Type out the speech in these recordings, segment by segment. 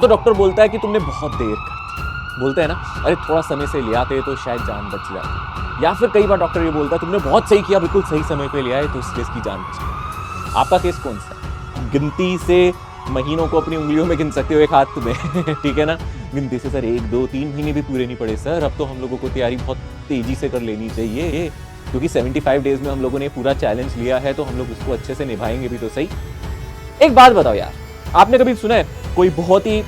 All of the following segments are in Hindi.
तो डॉक्टर बोलता है कि तुमने बहुत देर कर दी। बोलते हैं ना, अरे थोड़ा समय से ले आते तो शायद जान बच जाती। या फिर कई बार डॉक्टर ये बोलता है तुमने बहुत सही किया, बिल्कुल सही समय पे ले आए तो इसलिए इसकी जान बच गई। आपका केस कौन सा है? गिनती से महीनों को अपनी उंगलियों में गिन सकते हो एक हाथ में ठीक है ना। गिनती से सर 1 2 3 महीने भी पूरे नहीं पड़े सर। अब तो हम लोगों को तैयारी बहुत तेजी से कर लेनी चाहिए, क्योंकि 75 डेज में हम लोगों ने पूरा चैलेंज लिया है, तो हम लोग उसको अच्छे से निभाएंगे भी तो सही। एक बात बताओ यार, आपने कभी सुना है कोई बहुत ही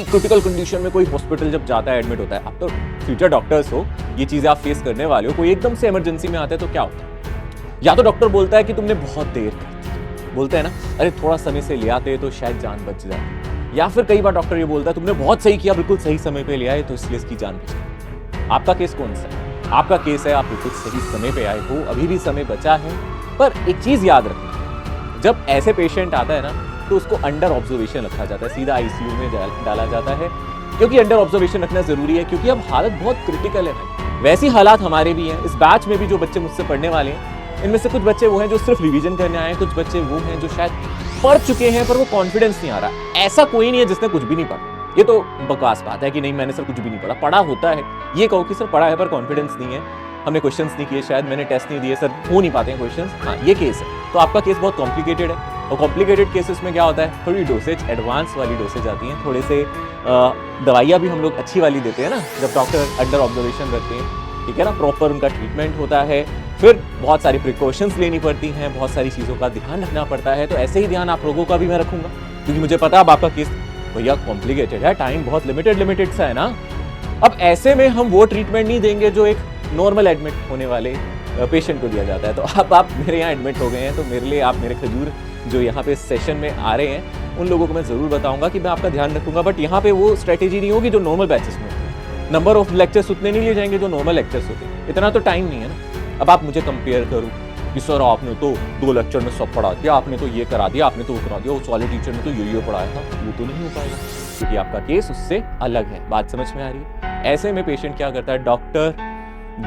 क्रिटिकल कंडीशन में कोई हॉस्पिटल जब जाता है, एडमिट होता है, आप तो फ्यूचर डॉक्टर्स हो, ये चीजें आप फेस करने वाले हो, कोई एकदम से इमरजेंसी में आता है तो क्या होता है? या तो डॉक्टर बोलता है कि तुमने बहुत देर कर दी। बोलते हैं ना, अरे थोड़ा समय से ले आते तो शायद जान बच जाती। या फिर कई बार डॉक्टर ये बोलता है तुमने बहुत सही किया, बिल्कुल सही समय पे ले आए तो इसलिए इसकी जान बच गई। आपका केस कौन सा है? आपका केस है आप बिल्कुल सही समय पे आए हो, अभी भी समय बचा है। पर एक चीज याद रखना, जब ऐसे पेशेंट आता है ना तो उसको अंडर ऑब्जर्वेशन रखा जाता है, सीधा आईसीयू में डाला जाता है। क्योंकि अंडर ऑब्जर्वेशन रखना जरूरी है, क्योंकि अब हालत बहुत क्रिटिकल है भाई। वैसी हालात हमारे भी हैं। इस बैच में भी जो बच्चे मुझसे पढ़ने वाले हैं, इनमें से कुछ बच्चे वो हैं जो सिर्फ रिवीजन करने आए हैं, कुछ बच्चे वो हैं जो शायद पढ़ चुके हैं पर वो कॉन्फिडेंस नहीं आ रहा। ऐसा कोई नहीं है जिसने कुछ भी नहीं पढ़ा। ये तो बकवास बात है कि नहीं मैंने सर कुछ भी नहीं पढ़ा। पढ़ा होता है, ये कहो कि सर पढ़ा है पर कॉन्फिडेंस नहीं है, हमने क्वेश्चंस नहीं किए, शायद मैंने टेस्ट नहीं दिए, सर हो नहीं पाते हैं क्वेश्चंस। हाँ, ये केस है। तो आपका केस बहुत कॉम्प्लिकेटेड है, और कॉम्प्लिकेटेड केसेस में क्या होता है, थोड़ी डोसेज एडवांस वाली डोसेज आती हैं, थोड़े से दवाइयाँ भी हम लोग अच्छी वाली देते हैं ना, जब डॉक्टर अंडर ऑब्जर्वेशन रखते हैं, ठीक है ना, प्रॉपर उनका ट्रीटमेंट होता है। फिर बहुत सारी प्रिकॉशंस लेनी पड़ती हैं, बहुत सारी चीज़ों का ध्यान रखना पड़ता है। तो ऐसे ही ध्यान आप लोगों का भी मैं रखूंगा, क्योंकि मुझे पता है अब आपका केस भैया कॉम्प्लिकेटेड है, टाइम बहुत लिमिटेड सा है ना। अब ऐसे में हम वो ट्रीटमेंट नहीं देंगे जो एक नॉर्मल एडमिट होने वाले पेशेंट को दिया जाता है। तो अब आप मेरे यहाँ एडमिट हो गए हैं, तो मेरे लिए आप मेरे खजूर जो यहाँ पे सेशन में आ रहे हैं, उन लोगों को मैं ज़रूर बताऊंगा कि मैं आपका ध्यान रखूंगा। बट यहाँ पे वो स्ट्रेटेजी नहीं होगी जो नॉर्मल बैचेस में होती है। नंबर ऑफ लेक्चर्स उतने नहीं लिए जाएंगे जो नॉर्मल लेक्चर्स होते हैं, इतना तो टाइम नहीं है ना। अब आप मुझे कंपेयर करो कि सर आपने तो 2 लेक्चर में सब पढ़ा दिया, आपने तो ये करा दिया, आपने तो वो करा दिया, उस वाले टीचर ने तो ये पढ़ाया था, वो तो नहीं हो पाएगा, क्योंकि आपका केस उससे अलग है। बात समझ में आ रही है? ऐसे में पेशेंट क्या करता है, डॉक्टर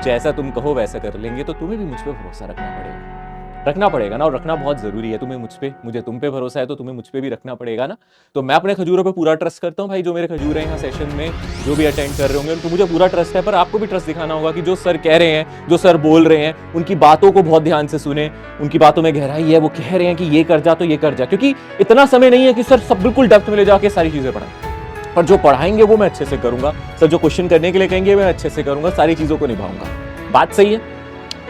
जैसा तुम कहो वैसा कर लेंगे, तो तुम्हें भी मुझ पे भरोसा रखना पड़ेगा ना, और रखना बहुत जरूरी है। तुम्हें मुझ पे, मुझे तुम पे भरोसा है तो तुम्हें मुझ पे भी रखना पड़ेगा ना। तो मैं अपने खजूरों पे पूरा ट्रस्ट करता हूँ भाई। जो मेरे खजूर हैं यहाँ सेशन में जो भी अटेंड कर रहे होंगे उनको मुझे पूरा ट्रस्ट है। पर आपको भी ट्रस्ट दिखाना होगा कि जो सर कह रहे हैं, जो सर बोल रहे हैं, उनकी बातों को बहुत ध्यान से सुने, उनकी बातों में गहराई है, वो कह रहे हैं कि ये कर जा तो ये कर जा। क्योंकि इतना समय नहीं है कि सर सब बिल्कुल डेप्थ में ले जाके सारी चीजें पढ़ाएं, पर जो पढ़ाएंगे वो मैं अच्छे से करूंगा। सर जो क्वेश्चन करने के लिए कहेंगे मैं अच्छे से करूंगा, सारी चीजों को निभाऊंगा। बात सही है?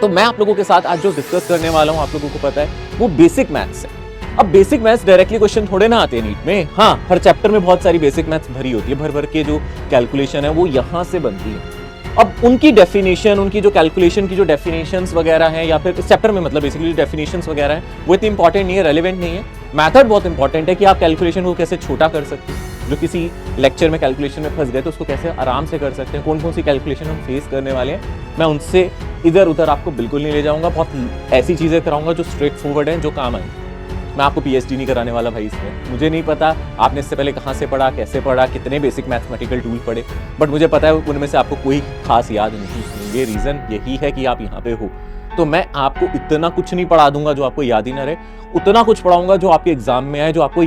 तो मैं आप लोगों के साथ आज जो डिस्कस करने वाला हूं, आप लोगों को पता है, वो बेसिक मैथ्स है। अब बेसिक मैथ्स डायरेक्टली क्वेश्चन थोड़े ना आते हैं नीट में। हाँ, हर चैप्टर में बहुत सारी बेसिक मैथ्स भरी होती है, भर के जो कैलकुलेशन है वो यहाँ से बनती है। अब उनकी डेफिनेशन, उनकी जो कैलकुलेशन की जो डेफिनेशंस वगैरह हैं, या फिर इस चैप्टर में मतलब बेसिकली जो डेफिनेशंस वगैरह हैं, वो इतनी इंपॉर्टेंट नहीं है, रेलेवेंट नहीं है। मैथड बहुत इंपॉर्टेंट है कि आप कैलकुलेशन को कैसे छोटा कर सकते हैं। जो किसी लेक्चर में कैलकुलेशन में फंस गए तो उसको कैसे आराम से कर सकते हैं, कौन कौन सी कैलकुलेशन हम फेस करने वाले हैं, मैं उनसे इधर उधर आपको बिल्कुल नहीं ले जाऊंगा। बहुत ऐसी चीजें कराऊंगा जो स्ट्रेट फॉरवर्ड हैं, जो काम आएंगी। मैं आपको पीएचडी नहीं कराने वाला भाई इसमें। मुझे नहीं पता आपने इससे पहले कहाँ से पढ़ा, कैसे पढ़ा, कितने बेसिक मैथमेटिकल टूल पढ़े, बट मुझे पता है उनमें से आपको कोई खास याद नहीं है। ये रीजन यही है कि आप यहाँ पे हो। तो मैं आपको इतना कुछ नहीं पढ़ा दूंगा जो आपको याद ही ना रहे, उतना कुछ पढ़ाऊंगा जो आपके एग्जाम में आए, जो आपको